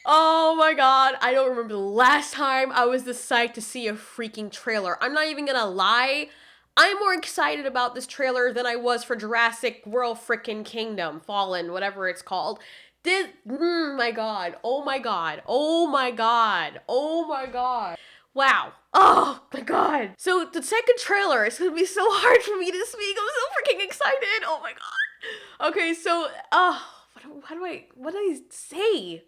Oh my god, I don't remember the last time I was this psyched to see a freaking trailer. I'm not even gonna lie. I'm more excited about this trailer than I was for Jurassic World frickin' Kingdom, Fallen, whatever it's called. My god, oh my god, oh my god, oh my god. Wow. Oh my god. So the second trailer is gonna be so hard for me to speak. I'm so freaking excited. Oh my god. Okay, so, what do I say?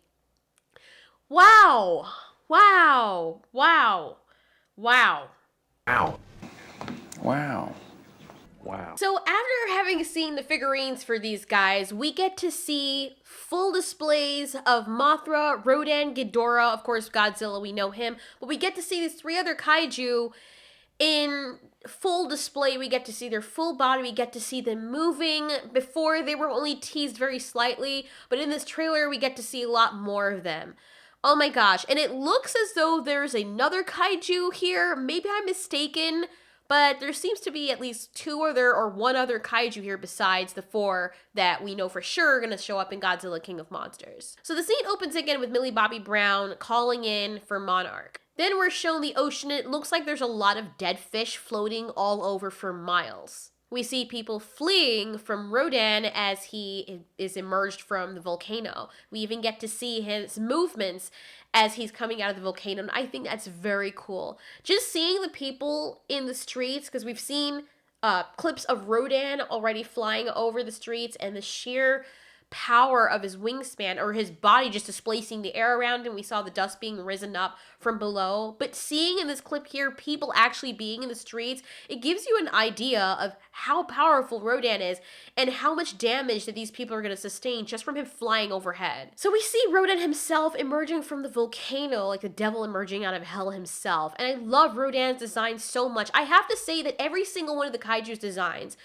Wow. Wow. Wow. Wow. Wow. Wow. Wow. So after having seen the figurines for these guys, we get to see full displays of Mothra, Rodan, Ghidorah, of course Godzilla, we know him, but we get to see these three other kaiju in full display. We get to see their full body, we get to see them moving. Before, they were only teased very slightly, but in this trailer, we get to see a lot more of them. Oh my gosh, and it looks as though there's another kaiju here. Maybe I'm mistaken, but there seems to be at least one other kaiju here besides the four that we know for sure are going to show up in Godzilla King of Monsters. So the scene opens again with Millie Bobby Brown calling in for Monarch. Then we're shown the ocean. It looks like there's a lot of dead fish floating all over for miles. We see people fleeing from Rodan as he is emerged from the volcano. We even get to see his movements as he's coming out of the volcano, and I think that's very cool. Just seeing the people in the streets, because we've seen clips of Rodan already flying over the streets, and the sheer power of his wingspan, or his body just displacing the air around him. We saw the dust being risen up from below. But seeing in this clip here, people actually being in the streets, it gives you an idea of how powerful Rodan is and how much damage that these people are going to sustain just from him flying overhead. So we see Rodan himself emerging from the volcano, like the devil emerging out of hell himself. And I love Rodan's design so much. I have to say that every single one of the Kaiju's designs,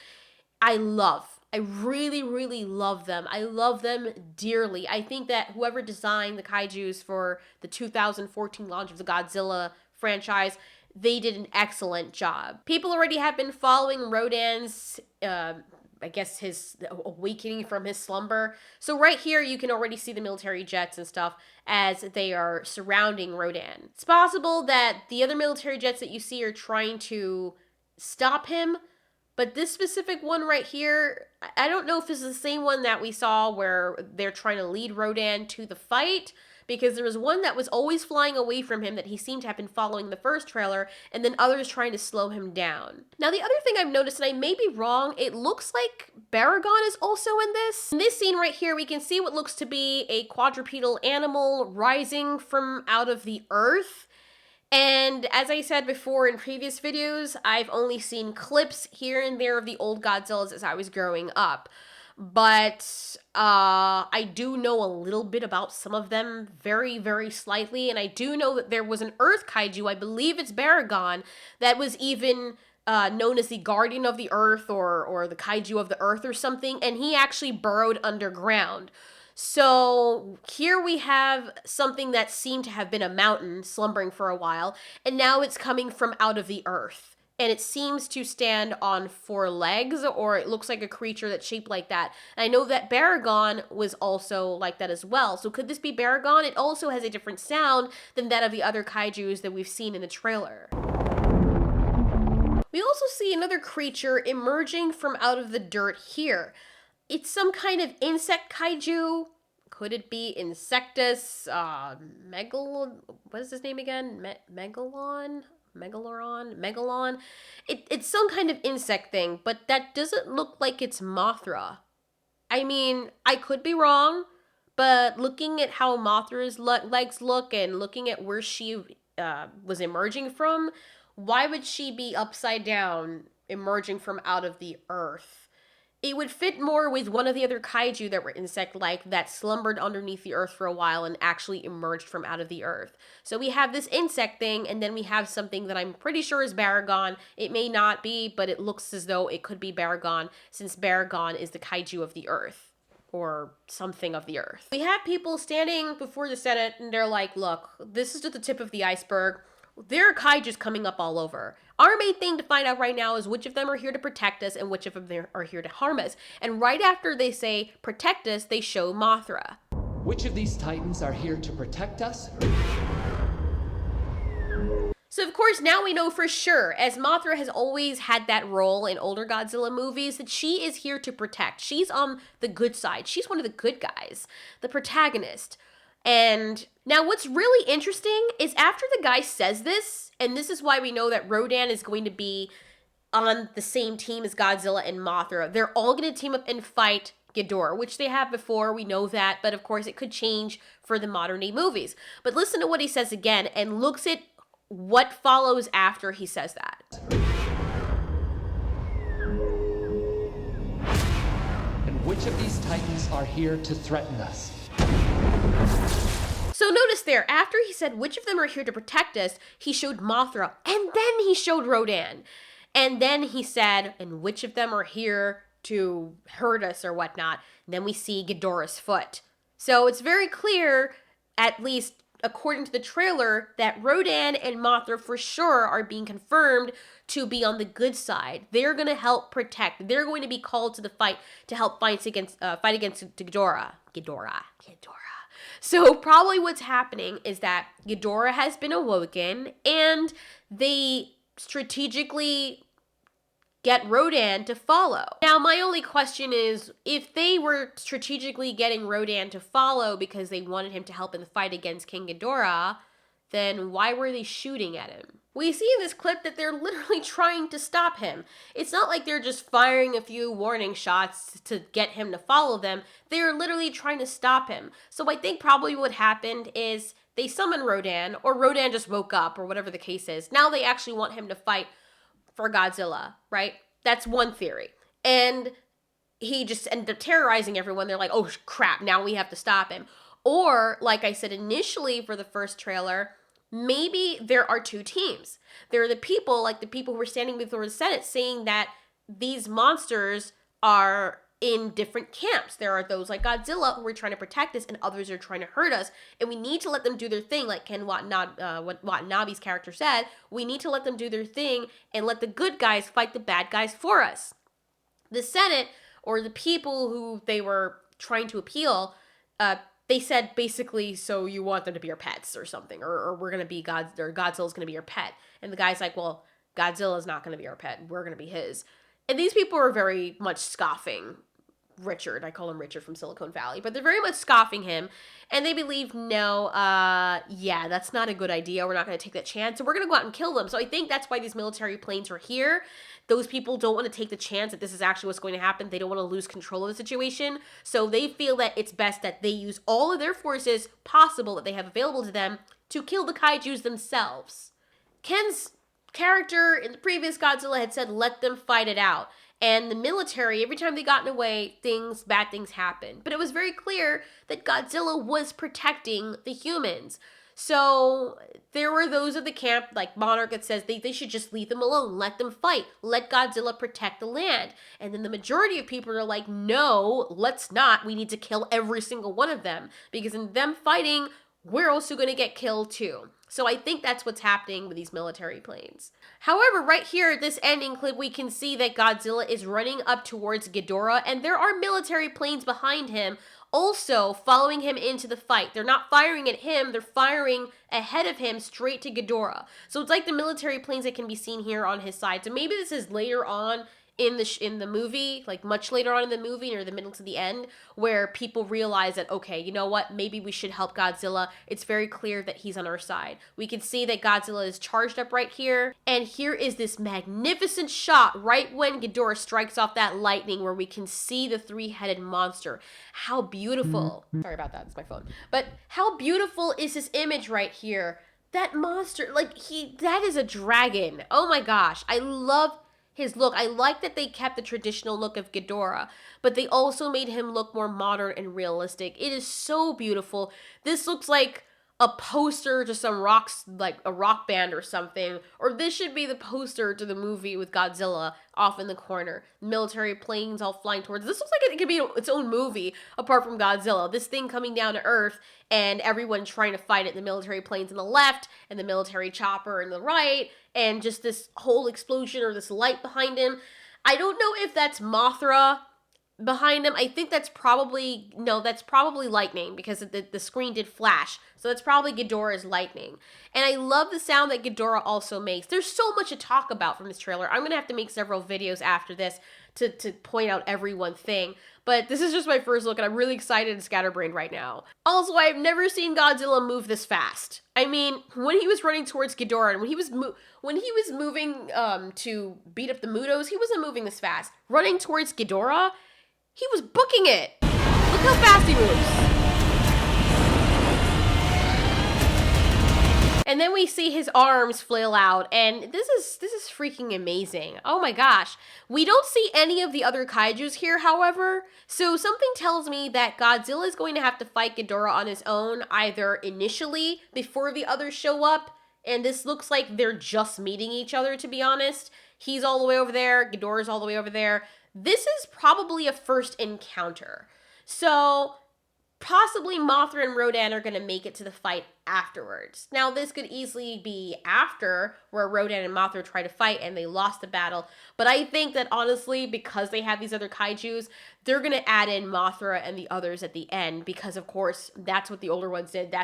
I love. I really, really love them. I love them dearly. I think that whoever designed the Kaijus for the 2014 launch of the Godzilla franchise, they did an excellent job. People already have been following Rodan's, his awakening from his slumber. So right here, you can already see the military jets and stuff as they are surrounding Rodan. It's possible that the other military jets that you see are trying to stop him, but this specific one right here, I don't know if this is the same one that we saw where they're trying to lead Rodan to the fight, because there was one that was always flying away from him that he seemed to have been following the first trailer, and then others trying to slow him down. Now, the other thing I've noticed, and I may be wrong, it looks like Baragon is also in this. In this scene right here, we can see what looks to be a quadrupedal animal rising from out of the earth. And as I said before in previous videos, I've only seen clips here and there of the old Godzillas as I was growing up. But I do know a little bit about some of them very, very slightly. And I do know that there was an Earth Kaiju, I believe it's Baragon, that was even known as the Guardian of the Earth or the Kaiju of the Earth or something. And he actually burrowed underground. So here we have something that seemed to have been a mountain slumbering for a while, and now it's coming from out of the earth. And it seems to stand on 4 legs, or it looks like a creature that's shaped like that. And I know that Baragon was also like that as well. So could this be Baragon? It also has a different sound than that of the other kaijus that we've seen in the trailer. We also see another creature emerging from out of the dirt here. It's some kind of insect kaiju. Could it be Insectus, what is his name again? Megalon? It's some kind of insect thing, but that doesn't look like it's Mothra. I mean, I could be wrong, but looking at how Mothra's legs look and looking at where she was emerging from, why would she be upside down emerging from out of the earth? It would fit more with one of the other kaiju that were insect-like that slumbered underneath the earth for a while and actually emerged from out of the earth. So we have this insect thing, and then we have something that I'm pretty sure is Baragon. It may not be, but it looks as though it could be Baragon, since Baragon is the kaiju of the earth, or something of the earth. We have people standing before the Senate, and they're like, look, this is just the tip of the iceberg. There are kaijus coming up all over. Our main thing to find out right now is which of them are here to protect us and which of them are here to harm us. And right after they say protect us, they show Mothra. Which of these titans are here to protect us? So, of course, now we know for sure, as Mothra has always had that role in older Godzilla movies, that she is here to protect. She's on the good side. She's one of the good guys, the protagonist. And now what's really interesting is after the guy says this, and this is why we know that Rodan is going to be on the same team as Godzilla and Mothra. They're all going to team up and fight Ghidorah, which they have before, we know that, but of course it could change for the modern day movies. But listen to what he says again, and looks at what follows after he says that. And which of these titans are here to threaten us? So notice there, after he said which of them are here to protect us, he showed Mothra, and then he showed Rodan. And then he said, and which of them are here to hurt us or whatnot. And then we see Ghidorah's foot. So it's very clear, at least according to the trailer, that Rodan and Mothra for sure are being confirmed to be on the good side. They're going to help protect. They're going to be called to the fight to help fight against Ghidorah. Ghidorah. So probably what's happening is that Ghidorah has been awoken, and they strategically get Rodan to follow. Now, my only question is, if they were strategically getting Rodan to follow because they wanted him to help in the fight against King Ghidorah, then why were they shooting at him? We see in this clip that they're literally trying to stop him. It's not like they're just firing a few warning shots to get him to follow them. They're literally trying to stop him. So I think probably what happened is they summoned Rodan, or Rodan just woke up, or whatever the case is. Now they actually want him to fight for Godzilla, right? That's one theory. And he just ended up terrorizing everyone. They're like, oh crap, now we have to stop him. Or, like I said initially for the first trailer, maybe there are two teams. There are the people, like the people who were standing before the Senate, saying that these monsters are in different camps. There are those like Godzilla who are trying to protect us, and others are trying to hurt us, and we need to let them do their thing, like what Watanabe's character said. We need to let them do their thing and let the good guys fight the bad guys for us. The Senate, or the people who they were trying to appeal, they said basically, so you want them to be your pets or something, or we're gonna be Godzilla's gonna be your pet. And the guy's like, well, Godzilla's not gonna be our pet, we're gonna be his. And these people are very much scoffing Richard. I call him Richard from Silicon Valley, but they're very much scoffing him, and they believe, no, yeah, that's not a good idea. We're not going to take that chance, and we're going to go out and kill them. So I think that's why these military planes are here. Those people don't want to take the chance that this is actually what's going to happen. They don't want to lose control of the situation, so they feel that it's best that they use all of their forces possible that they have available to them to kill the kaijus themselves. Ken's character in the previous Godzilla had said, let them fight it out. And the military, every time they got in the way, bad things happened. But it was very clear that Godzilla was protecting the humans. So there were those of the camp, like Monarch, that says they should just leave them alone, let them fight, let Godzilla protect the land. And then the majority of people are like, no, let's not. We need to kill every single one of them, because in them fighting, we're also going to get killed too. So I think that's what's happening with these military planes. However, right here at this ending clip, we can see that Godzilla is running up towards Ghidorah, and there are military planes behind him also following him into the fight. They're not firing at him, they're firing ahead of him straight to Ghidorah. So it's like the military planes that can be seen here on his side. So maybe this is later on in the movie, like much later on in the movie, near the middle to the end, where people realize that, okay, you know what, maybe we should help Godzilla. It's very clear that he's on our side. We can see that Godzilla is charged up right here, and here is this magnificent shot right when Ghidorah strikes off that lightning, where we can see the three-headed monster. How beautiful. Sorry about that, it's my phone. But how beautiful is this image right here? That monster, that is a dragon. Oh my gosh, I love his look. I like that they kept the traditional look of Ghidorah, but they also made him look more modern and realistic. It is so beautiful. This looks like a poster to some rocks, like a rock band or something, or this should be the poster to the movie with Godzilla off in the corner. Military planes all flying towards. This looks like it could be its own movie apart from Godzilla. This thing coming down to Earth and everyone trying to fight it. The military planes on the left and the military chopper on the right, and just this whole explosion or this light behind him. I don't know if that's Mothra behind him. I think that's probably, no, that's probably lightning because the screen did flash. So that's probably Ghidorah's lightning. And I love the sound that Ghidorah also makes. There's so much to talk about from this trailer. I'm going to have to make several videos after this to point out every one thing. But this is just my first look, and I'm really excited and scatterbrained right now. Also, I've never seen Godzilla move this fast. I mean, when he was running towards Ghidorah, and when he was moving to beat up the Mutos, he wasn't moving this fast. Running towards Ghidorah, he was booking it. Look how fast he moves. And then we see his arms flail out, and this is freaking amazing. Oh my gosh. We don't see any of the other kaijus here, however, so something tells me that Godzilla is going to have to fight Ghidorah on his own, either initially, before the others show up, and this looks like they're just meeting each other, to be honest. He's all the way over there, Ghidorah's all the way over there. This is probably a first encounter. So possibly Mothra and Rodan are going to make it to the fight afterwards. Now, this could easily be after, where Rodan and Mothra try to fight and they lost the battle. But I think that, honestly, because they have these other kaijus, they're going to add in Mothra and the others at the end. Because, of course, that's what the older ones did.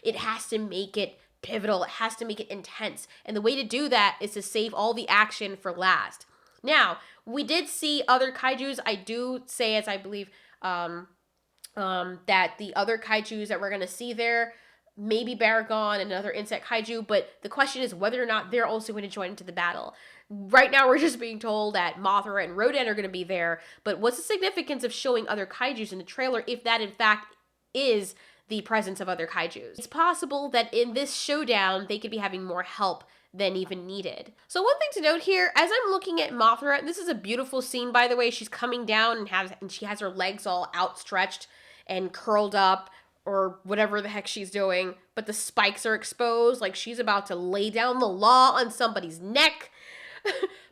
It has to make it pivotal. It has to make it intense. And the way to do that is to save all the action for last. Now, we did see other kaijus. I do say, as I believe, that the other kaijus that we're going to see there, maybe Baragon and another insect kaiju, but the question is whether or not they're also going to join into the battle. Right now, we're just being told that Mothra and Rodan are going to be there, but what's the significance of showing other kaijus in the trailer if that, in fact, is the presence of other kaijus? It's possible that in this showdown, they could be having more help than even needed. So one thing to note here, as I'm looking at Mothra, and this is a beautiful scene, by the way, she's coming down and she has her legs all outstretched and curled up, or whatever the heck she's doing, but the spikes are exposed, like she's about to lay down the law on somebody's neck.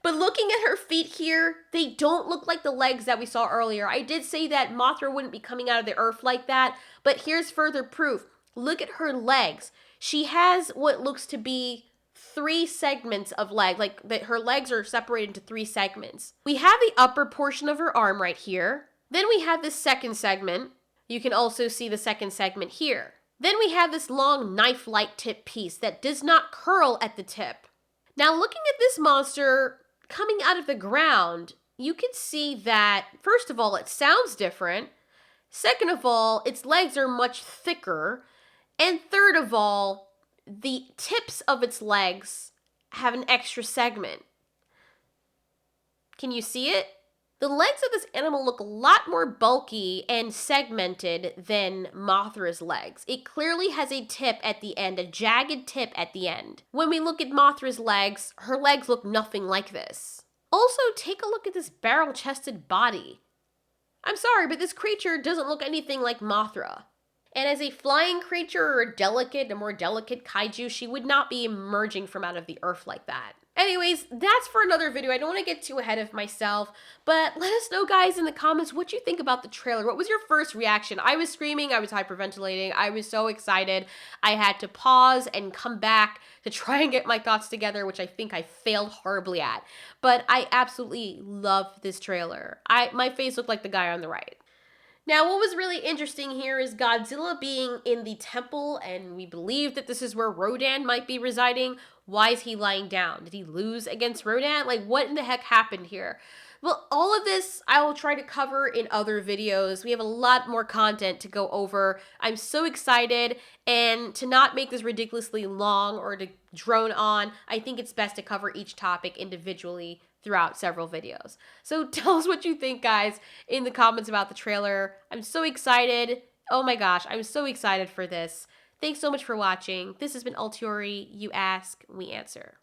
But looking at her feet here, they don't look like the legs that we saw earlier. I did say that Mothra wouldn't be coming out of the earth like that, but here's further proof. Look at her legs. She has what looks to be 3 segments of leg, like that her legs are separated into 3 segments. We have the upper portion of her arm right here. Then we have the second segment. You can also see the second segment here. Then we have this long knife-like tip piece that does not curl at the tip. Now, looking at this monster coming out of the ground, you can see that, first of all, it sounds different. Second of all, its legs are much thicker. And third of all, the tips of its legs have an extra segment. Can you see it? The legs of this animal look a lot more bulky and segmented than Mothra's legs. It clearly has a tip at the end, a jagged tip at the end. When we look at Mothra's legs, her legs look nothing like this. Also, take a look at this barrel-chested body. I'm sorry, but this creature doesn't look anything like Mothra. And as a flying creature or a more delicate kaiju, she would not be emerging from out of the earth like that. Anyways, that's for another video. I don't want to get too ahead of myself, but let us know, guys, in the comments what you think about the trailer. What was your first reaction? I was screaming. I was hyperventilating. I was so excited. I had to pause and come back to try and get my thoughts together, which I think I failed horribly at. But I absolutely love this trailer. My face looked like the guy on the right. Now, what was really interesting here is Godzilla being in the temple, and we believe that this is where Rodan might be residing. Why is he lying down? Did he lose against Rodan? Like, what in the heck happened here? Well, all of this I will try to cover in other videos. We have a lot more content to go over. I'm so excited, and to not make this ridiculously long or to drone on, I think it's best to cover each topic individually throughout several videos. So tell us what you think, guys, in the comments about the trailer. I'm so excited. Oh my gosh, I'm so excited for this. Thanks so much for watching. This has been Altiori. You ask, we answer.